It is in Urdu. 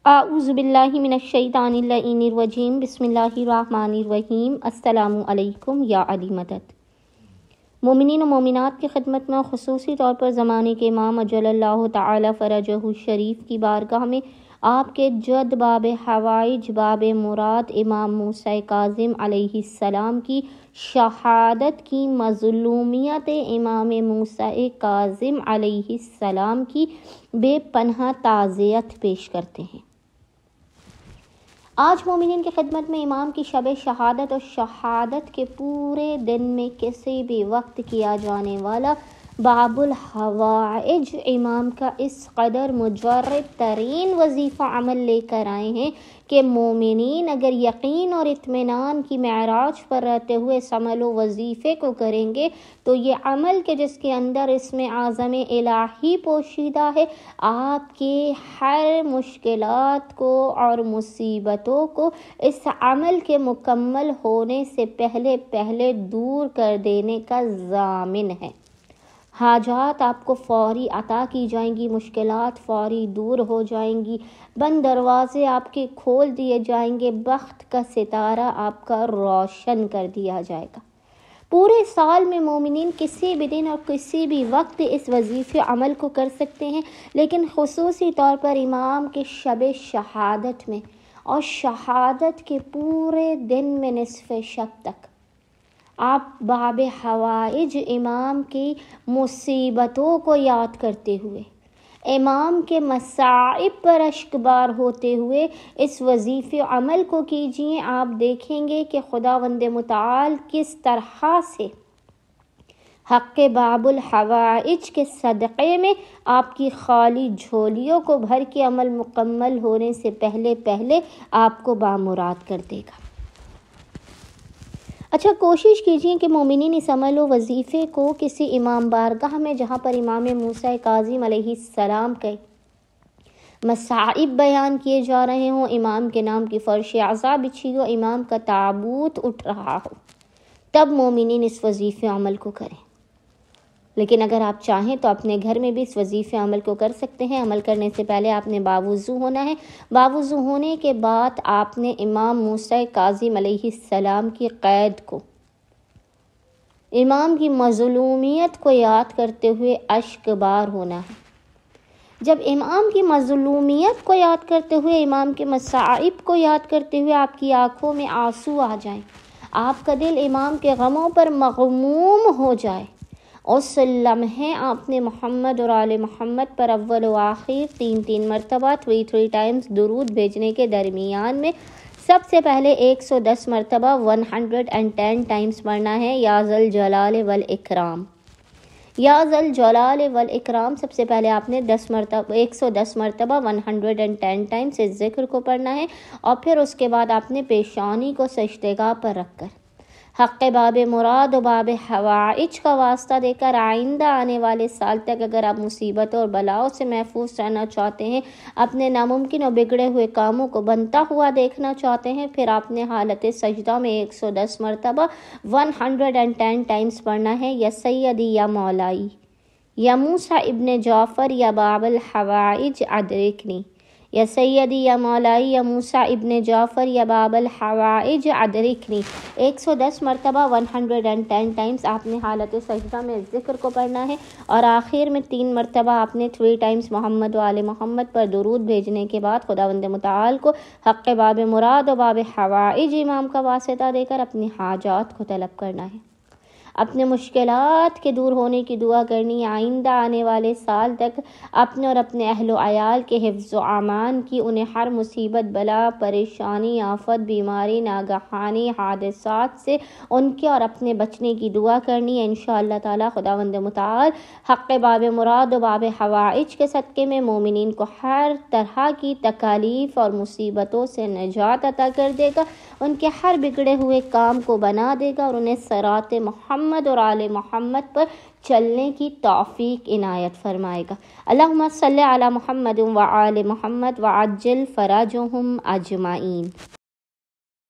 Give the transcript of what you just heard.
اعوذ باللہ من الشیطان اللعین الرجیم بسم اللہ الرحمن الرحیم۔ السلام علیکم یا علی مدد۔ مومنین و مومنات کی خدمت میں خصوصی طور پر زمانے کے امام اجل اللہ تعالی فرجہ الشریف کی بارگاہ میں آپ کے جد باب حوائج باب مراد امام موسیٰ کاظم علیہ السلام کی شہادت کی مظلومیت امام موسیٰ کاظم علیہ السلام کی بے پناہ تعزیت پیش کرتے ہیں۔ آج مومنین کی خدمت میں امام کی شب شہادت اور شہادت کے پورے دن میں کسی بھی وقت کیا جانے والا باب الحوائج امام کا اس قدر مجرب ترین وظیفہ عمل لے کر آئے ہیں کہ مومنین اگر یقین اور اطمینان کی معراج پر رہتے ہوئے اس عمل و وظیفے کو کریں گے تو یہ عمل کے جس کے اندر اسم اعظم الہی پوشیدہ ہے، آپ کے ہر مشکلات کو اور مصیبتوں کو اس عمل کے مکمل ہونے سے پہلے دور کر دینے کا ضامن ہے۔ حاجات آپ کو فوری عطا کی جائیں گی، مشکلات فوری دور ہو جائیں گی، بند دروازے آپ کے کھول دیے جائیں گے، بخت کا ستارہ آپ کا روشن کر دیا جائے گا۔ پورے سال میں مومنین کسی بھی دن اور کسی بھی وقت اس وظیفے عمل کو کر سکتے ہیں، لیکن خصوصی طور پر امام کے شب شہادت میں اور شہادت کے پورے دن میں نصف شب تک آپ باب حوائج امام کی مصیبتوں کو یاد کرتے ہوئے، امام کے مصائب پر اشکبار ہوتے ہوئے اس وظیفے عمل کو کیجئے۔ آپ دیکھیں گے کہ خداوند متعال کس طرح سے حق باب الحوائج کے صدقے میں آپ کی خالی جھولیوں کو بھر کے عمل مکمل ہونے سے پہلے آپ کو بامراد کر دے گا۔ اچھا، کوشش کیجئے کہ مومنین اس عمل و وظیفے کو کسی امام بارگاہ میں جہاں پر امام موسیٰ کاظم علیہ السلام کے مصائب بیان کیے جا رہے ہوں، امام کے نام کی فرش عزا بچھی ہو، امام کا تابوت اٹھ رہا ہو، تب مومنین اس وظیفے عمل کو کریں۔ لیکن اگر آپ چاہیں تو اپنے گھر میں بھی اس وظیفے عمل کو کر سکتے ہیں۔ عمل کرنے سے پہلے آپ نے باوضو ہونا ہے۔ باوضو ہونے کے بعد آپ نے امام موسیٰ کاظم علیہ السلام کی قید کو، امام کی مظلومیت کو یاد کرتے ہوئے اشکبار ہونا ہے۔ جب امام کی مظلومیت کو یاد کرتے ہوئے، امام کے مصائب کو یاد کرتے ہوئے آپ کی آنکھوں میں آنسو آ جائیں، آپ کا دل امام کے غموں پر مغموم ہو جائے، اس لمحے آپ نے محمد اور آل محمد پر اول و آخر 3 مرتبہ 3 ٹائمز درود بھیجنے کے درمیان میں سب سے پہلے 110 مرتبہ 110 ٹائمز پڑھنا ہے، یا ذل جلال والاکرام، یا ذل جلال والاکرام۔ سب سے پہلے آپ نے 110 مرتبہ 110 ٹائمز اس ذکر کو پڑھنا ہے، اور پھر اس کے بعد آپ نے پیشانی کو سجدگاہ پر رکھ کر حق باب مراد و باب حوائج کا واسطہ دے کر آئندہ آنے والے سال تک اگر آپ مصیبتوں اور بلاؤں سے محفوظ رہنا چاہتے ہیں، اپنے ناممکن اور بگڑے ہوئے کاموں کو بنتا ہوا دیکھنا چاہتے ہیں، پھر آپ نے حالت سجدہ میں 110 مرتبہ 110 ٹائمز پڑھنا ہے، یا سیدی یا مولائی یا موسیٰ ابن جعفر یا باب الحوائج ادرکنی، یا سیدی یا مولائی یا موسیٰ ابن جعفر یا باب الحوائج ادرکنی۔ 110 مرتبہ 110 ٹائمز آپ نے حالت سجدہ میں اس ذکر کو پڑھنا ہے، اور آخر میں 3 مرتبہ آپ نے 3 ٹائمز محمد و آل محمد پر درود بھیجنے کے بعد خداوند متعال کو حق باب مراد و باب حوائج امام کا واسطہ دے کر اپنی حاجات کو طلب کرنا ہے، اپنے مشکلات کے دور ہونے کی دعا کرنی ہے۔ آئندہ آنے والے سال تک اپنے اور اپنے اہل و عیال کے حفظ و امان کی، انہیں ہر مصیبت، بلا، پریشانی، آفت، بیماری، ناگہانی حادثات سے ان کے اور اپنے بچنے کی دعا کرنی ہے۔ انشاءاللہ تعالی خداوند متعال حق باب مراد و باب حوائج کے صدقے میں مومنین کو ہر طرح کی تکالیف اور مصیبتوں سے نجات عطا کر دے گا، ان کے ہر بگڑے ہوئے کام کو بنا دے گا، اور انہیں صراط محمد اور آل محمد پر چلنے کی توفیق عنایت فرمائے گا۔ اللہم صلی علی محمد وآل محمد وعجل فرجہم اجمعین۔